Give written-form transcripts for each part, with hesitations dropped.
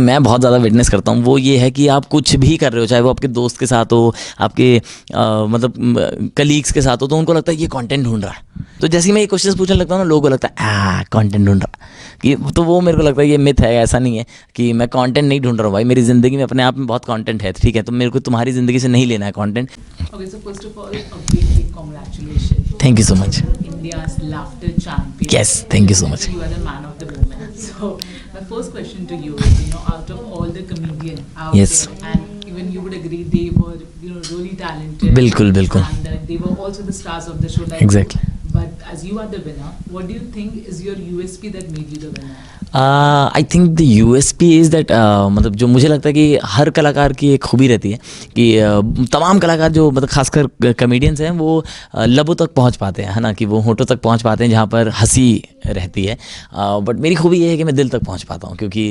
मैं बहुत ज़्यादा विटनेस करता हूँ वो ये है कि आप कुछ भी कर रहे हो, चाहे वो आपके दोस्त के साथ हो, आपके मतलब कलीग्स के साथ हो, तो उनको लगता है ये कंटेंट ढूंढ रहा है। तो जैसे ही मैं ये क्वेश्चन पूछने लगता हूँ ना, लोगों को लगता है कंटेंट ढूंढ रहा है कि, तो वो मेरे को लगता है ये मिथ है, ऐसा नहीं है कि मैं कंटेंट नहीं ढूंढ रहा हूँ भाई। मेरी ज़िंदगी में अपने आप में बहुत कंटेंट है, ठीक है, तो मेरे को तुम्हारी ज़िंदगी से नहीं लेना है content. Okay, so first of all, a big congratulations. Thank you so much. India's laughter champion. Yes, thank you so much. You are the man of the moment. So my first question to you is, out of all the comedian out Yes. there, and even you would agree they were, really talented. बिल्कुल बिल्कुल। And they were also the stars of the show. Like Exactly. But as you are the winner, what do you think is your USP that made you the winner? I think the USP is that, मतलब जो मुझे लगता है कि हर कलाकार की एक खूबी रहती है कि तमाम कलाकार जो मतलब खासकर कमेडियंस हैं वो लबों तक पहुंच पाते हैं, है ना, कि वो होठों तक पहुंच पाते हैं जहां पर हंसी रहती है। बट मेरी खूबी ये है कि मैं दिल तक पहुंच पाता हूं, क्योंकि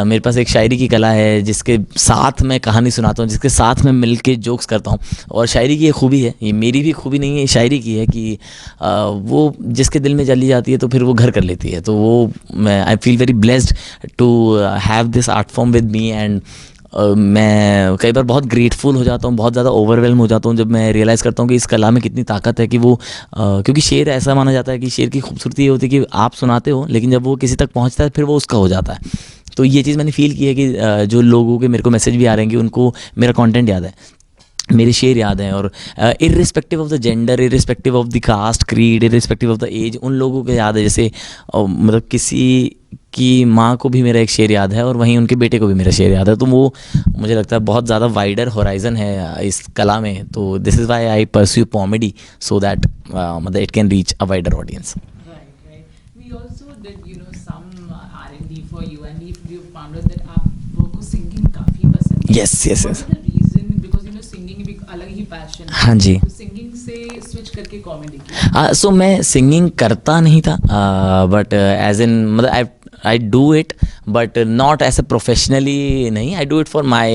मेरे पास एक शायरी की कला है जिसके साथ मैं कहानी सुनाता हूं, जिसके साथ मैं मिल के जोक्स करता हूं। और शायरी की ये खूबी है, ये मेरी भी खूबी नहीं है, ये शायरी की है कि वो जिसके दिल में चली जाती है तो फिर वो घर कर लेती है। तो वो मैं I feel very blessed to have this art form with me. And मैं कई बार बहुत ग्रेटफुल हो जाता हूँ, बहुत ज़्यादा ओवरवेलम हो जाता हूँ जब मैं रियलाइज़ करता हूँ कि इस कला में कितनी ताकत है, कि वो क्योंकि शेर ऐसा माना जाता है कि शेर की खूबसूरती ये होती है कि आप सुनाते हो लेकिन जब वो किसी तक पहुँचता है फिर वो उसका हो जाता है। तो ये चीज़ मैंने फ़ील की है कि जो लोगों के मेरे को मैसेज भी आ रहे हैं कि उनको मेरा कंटेंट याद है, मेरे शेर याद हैं, और irrespective of the gender, irrespective of the caste creed, irrespective of the age, उन लोगों को याद है। जैसे मतलब किसी की माँ को भी मेरा एक शेर याद है और वहीं उनके बेटे को भी मेरा शेर याद है। तो वो मुझे लगता है बहुत ज़्यादा वाइडर होराइज़न है इस कला में। तो this is why I pursue comedy, so that मतलब it can reach a wider audience. Right. We also did, some R&D for you, and we found out that आपको singing काफी पसंद है. Yes, yes, yes. What is the reason? Because singing भी अलग ही passion है. हाँ जी। तो singing से switch करके comedy की. सो मैं सिंगिंग करता नहीं था, बट एज इन मतलब I do it, but not ऐसे प्रोफेशनली नहीं, I do it for my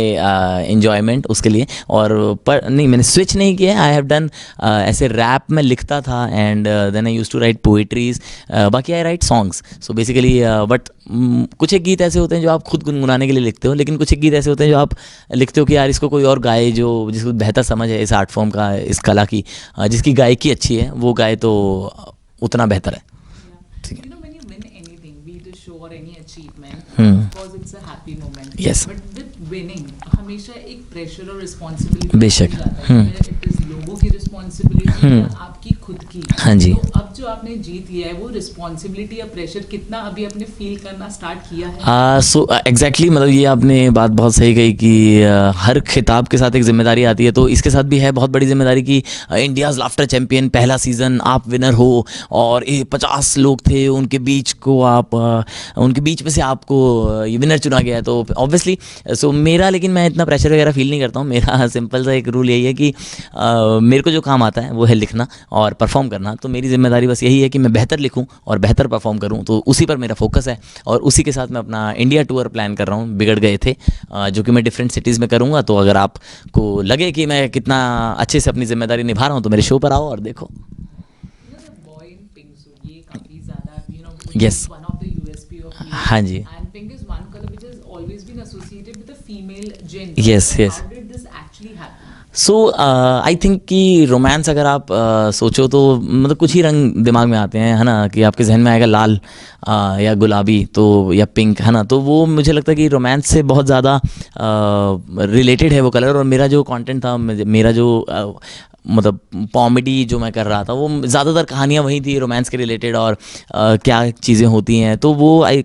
enjoyment, उसके लिए। और पर नहीं, मैंने स्विच नहीं किया। आई हैव डन ऐसे रैप में लिखता था, and then I use to write poetries, बाकी I write songs. So basically but कुछ एक गीत ऐसे होते हैं जो आप खुद गुनगुनाने के लिए लिखते हो, लेकिन कुछ एक गीत ऐसे होते हैं जो आप लिखते हो कि यार इसको कोई और गाए, जो जिसको बेहतर समझ है इस आर्ट फॉर्म का, इस कला की, जिसकी गायकी अच्छी है वो गाए तो उतना बेहतर है। ठीक है। When you win anything, be it a show or any achievement, Hmm. of course it's a happy moment. Yes. But with winning, हमेशा एक pressure और responsibility बेशक। हो जाता है। It is लोगों की responsibility या आपकी खुद की। हाँ जी। तो अब जो आपने जीत लिया है, वो responsibility या pressure कितना अभी आपने feel करना start किया है? सो एग्जैक्टली, मतलब ये आपने बात बहुत सही कही कि हर खिताब के साथ एक जिम्मेदारी आती है। तो इसके साथ भी है बहुत बड़ी जिम्मेदारी कि इंडियाज़ लाफ्टर चैम्पियन, पहला सीज़न आप विनर हो, और 50 लोग थे, उनके बीच को आप उनके बीच में से आपको ये विनर चुना गया है। तो ऑब्वियसली सो मेरा, लेकिन मैं इतना प्रेशर वगैरह फील नहीं करता हूँ। मेरा सिंपल सा एक रूल यही है कि मेरे को जो काम आता है वो है लिखना और परफॉर्म करना। तो मेरी जिम्मेदारी बस यही है कि मैं बेहतर लिखूं और बेहतर परफॉर्म करूं, तो उसी पर मेरा फोकस है। और उसी के साथ मैं अपना इंडिया टूर प्लान कर रहा हूं, बिगड़ गए थे, जो कि मैं डिफरेंट सिटीज़ में करूंगा। तो अगर आपको लगे कि मैं कितना अच्छे से अपनी जिम्मेदारी निभा रहा हूं तो मेरे शो पर आओ और देखो। The boy in pink suit, ये काफी ज़्यादा, Yes. one of the USP of you. हाँ जी। And pink is one color which has always been associated with the female gender. Yes, So yes. How did this actually happen? So I think कि romance अगर आप सोचो तो मतलब कुछ ही रंग दिमाग में आते हैं, है ना, कि आपके जहन में आएगा लाल या गुलाबी, तो या पिंक, है ना। तो वो मुझे लगता है कि रोमांस से बहुत ज़्यादा रिलेटेड है वो कलर। और मेरा जो कंटेंट था, मेरा जो मतलब कॉमेडी जो मैं कर रहा था, वो ज़्यादातर कहानियाँ वही थी रोमांस के रिलेटेड, और क्या चीज़ें होती हैं। तो वो आई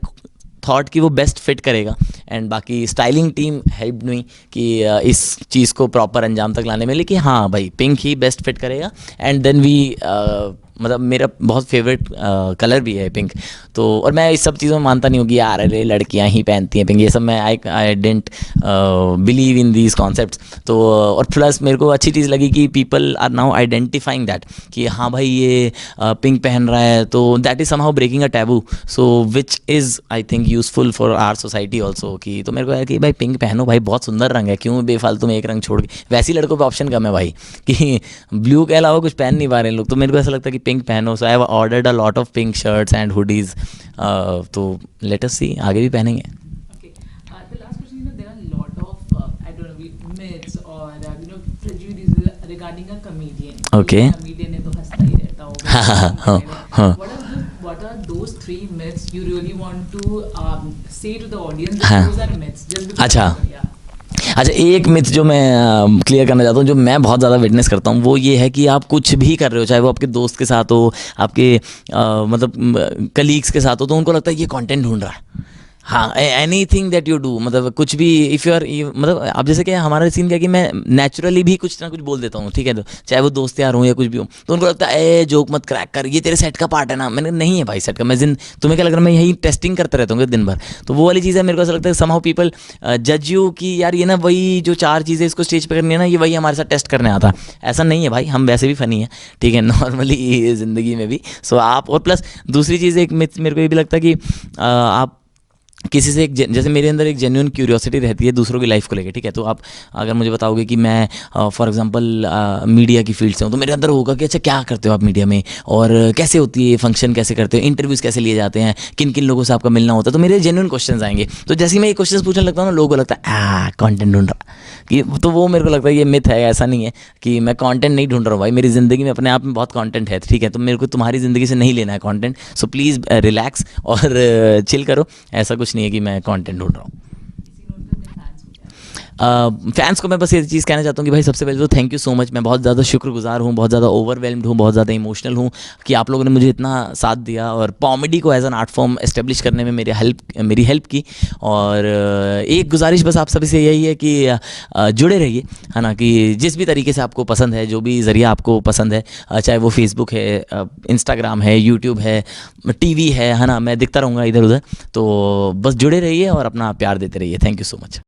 थॉट कि वो बेस्ट फिट करेगा। एंड बाकी स्टाइलिंग टीम हेल्प मी कि इस चीज़ को प्रॉपर अंजाम तक लाने में, लेकिन हाँ भाई पिंक ही बेस्ट फिट करेगा। एंड देन वी मतलब मेरा बहुत फेवरेट कलर भी है पिंक। तो और मैं इस सब चीज़ों में मानता नहीं हूँ कि यार अरे लड़कियाँ ही पहनती हैं पिंक, ये सब मैं I don't believe in these concepts. तो और प्लस मेरे को अच्छी चीज़ लगी कि people are now identifying that कि हाँ भाई ये पिंक पहन रहा है, तो that is somehow breaking a taboo, so which is I think useful for our society also. कि तो मेरे को है कि भाई पिंक पहनो भाई, बहुत सुंदर रंग है, क्यों बेफालतू में एक रंग छोड़ के। वैसे ही लड़कों पे ऑप्शन कम है भाई कि ब्लू के अलावा कुछ पहन नहीं पा रहे हैं लोग, तो मेरे को ऐसा लगता है कि पिंक पहनो। So I have ordered a lot of pink shirts and hoodies, तो लेट अस सी, आगे भी पहनेंगे। Okay. The last question, there are a lot of I don't know myths or prejudices regarding a comedian. Okay. Comedian है तो हंसता ही रहता होगा. What are those 3 myths you really want to say to the audience that those are myths just because? अच्छा, एक myth जो मैं clear करना चाहता हूँ, जो मैं बहुत ज़्यादा विटनेस करता हूँ, वो ये है कि आप कुछ भी कर रहे हो, चाहे वो आपके दोस्त के साथ हो, आपके मतलब कलीग्स के साथ हो, तो उनको लगता है ये कंटेंट ढूंढ रहा है. हाँ, एनीथिंग दैट यू डू, मतलब कुछ भी, इफ़ यू आर, मतलब अब जैसे कि हमारा सीन क्या है कि मैं नेचुरली भी कुछ ना कुछ बोल देता हूँ, ठीक है, तो चाहे वो दोस्त यार हों या कुछ भी हो, तो उनको लगता है ए जोक मत क्रैक कर, ये तेरे सेट का पार्ट है ना. मैंने नहीं है भाई सेट का, तुम्हें क्या लग रहा है मैं यही टेस्टिंग करता रहता हूँ दिन भर. तो वो वाली चीज़ है, मेरे को ऐसा लगता है समहाउ पीपल जज यू कि यार ये ना वही जो 4 चीज़ें इसको स्टेज पर करनी है ना, ये वही हमारे साथ टेस्ट करने आता. ऐसा नहीं है भाई, हम वैसे भी फ़नी है, ठीक है, नॉर्मली ज़िंदगी में भी. सो आप, और प्लस दूसरी चीज़ एक मिथ मेरे को ये भी लगता है कि आप किसी से जैसे मेरे अंदर एक जेन्युइन क्यूरियोसिटी रहती है दूसरों की लाइफ को लेके, ठीक है. तो आप अगर मुझे बताओगे कि मैं फॉर एग्जांपल मीडिया की फील्ड से हूँ, तो मेरे अंदर होगा कि अच्छा क्या करते हो आप मीडिया में, और कैसे होती है फंक्शन, कैसे करते हो, इंटरव्यूज़ कैसे लिए जाते हैं, किन किन लोगों से आपका मिलना होता है. तो मेरे जेन्युइन क्वेश्चन आएंगे. तो जैसे ही मैं ये क्वेश्चन पूछने लगता हूँ ना, लोगों को लगता है कॉन्टेंट ढूंढ रहा कि, तो वो मेरे को लगता है ये मिथ है. ऐसा नहीं है कि मैं कॉन्टेंट नहीं ढूंढ रहा हूँ भाई, मेरी ज़िंदगी में अपने आप में बहुत कॉन्टेंट है, ठीक है. तो मेरे को तुम्हारी ज़िंदगी से नहीं लेना है कॉन्टेंट. सो प्लीज़ रिलैक्स और चिल करो. ऐसा कुछ नहीं है कि मैं कॉन्टेंट ढूंढ रहा हूँ. फैंस को मैं बस ये चीज़ कहना चाहता हूँ कि भाई सबसे पहले तो थैंक यू सो मच. मैं बहुत ज़्यादा शुक्रगुजार हूँ, बहुत ज़्यादा ओवरवेल्म्ड हूँ, बहुत ज़्यादा इमोशनल हूँ कि आप लोगों ने मुझे इतना साथ दिया और कॉमेडी को as an art form establish करने में मेरी हेल्प की. और एक गुजारिश बस आप सभी से यही है कि जुड़े रहिए, है ना, कि जिस भी तरीके से आपको पसंद है, जो भी ज़रिया आपको पसंद है, चाहे वो फेसबुक है, इंस्टाग्राम है, यूट्यूब है, टीवी है ना, मैं दिखता रहूँगा इधर उधर. तो बस जुड़े रहिए और अपना प्यार देते रहिए. Thank you so much.